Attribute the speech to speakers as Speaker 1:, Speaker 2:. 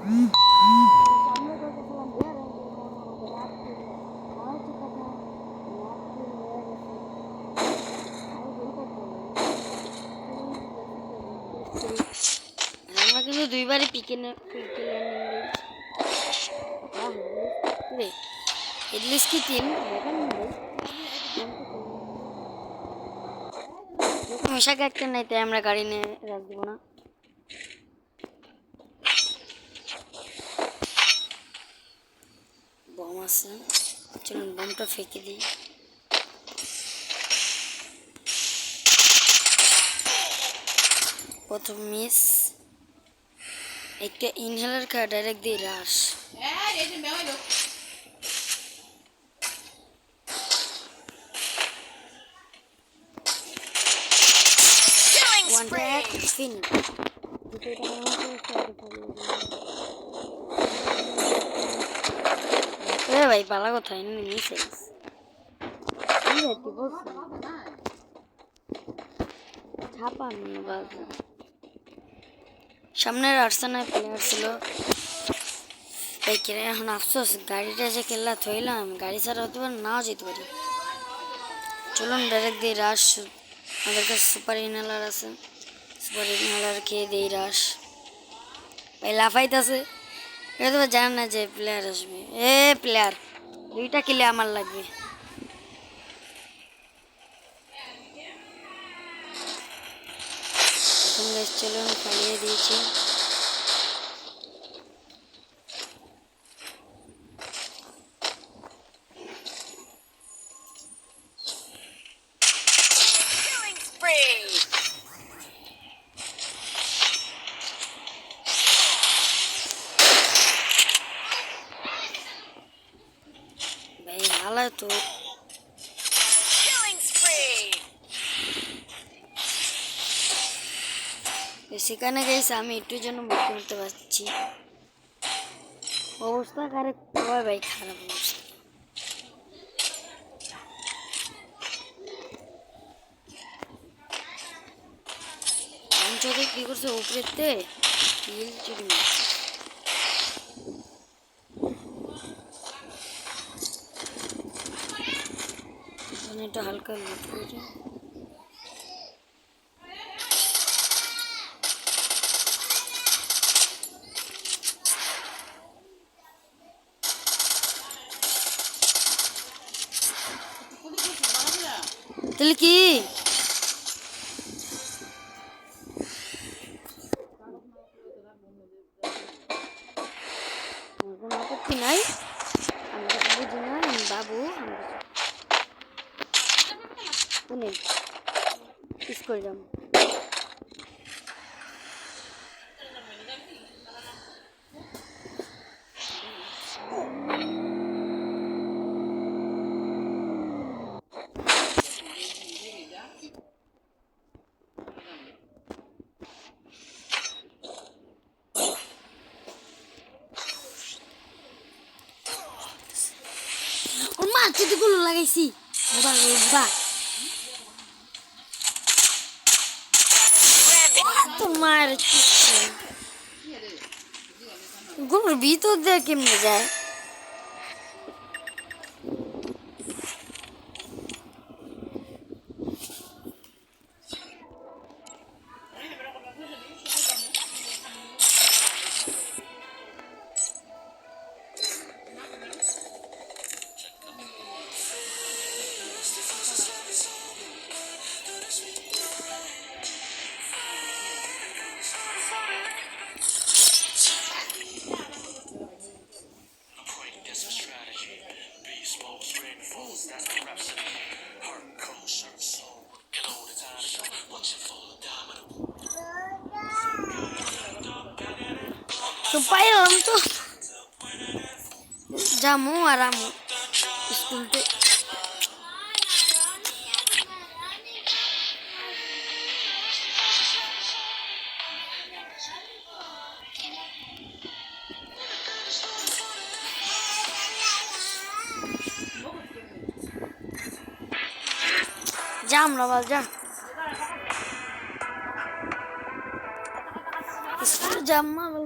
Speaker 1: আমরা কিন্তু দুইবারই পিকে এটলিস্ট কি টিম মেশাকে একটা নাই, তাই আমরা গাড়ি নিয়ে রাখবো না। বম আছে, চলুন বমটা ফেঁকে দিই। প্রথম মিস, একটা ইনহেলার খাওয়া ডাইরেক্ট দিয়ে রাশ। One tag, finish. ভাই পালা কোথায় নিচে সামনের আর্সেনাল প্লেয়ার ছিল এখন আফসোস গাড়িটা যে কেল্লা থইলাম, গাড়ি ছাড়া হতে পারে নাও যেতে পারি। চলুন ডাইরেক্ট দিয়ে রাশ, আমাদের কাছে সুপার ইনহেলার আছে, সুপার ইনহেলার খেয়ে দিই রাশ। ভাই লাফাইতেছে, এটা তো জানেন না যে প্লেয়ার আসবে। প্লেয়ার দুইটা কিলে আমার লাগবে। এখন গাইস চলুন পালিয়ে দিয়েছি। ভাই হালা তো সেখানে গেছে, আমি একটু জন্য মুক্তি করতে পারছি। অবস্থা খারাপ ভাই, খারাপ অবস্থা। কি করছে উপরেতে কিল চুরি মারছে। এটা হালকা লুট করে তাহলে কি আপত্তি নাই, আমরা বুঝি না বাবু, আমরা কিস করলাম। গুলো লাগাইছি তোমার গরুর ভিতর দিয়ে কেমনে যায়। পাইলাম তো যামু আরামু স্কুলতে। जाम ना बाल जा इसको जाम ना बाल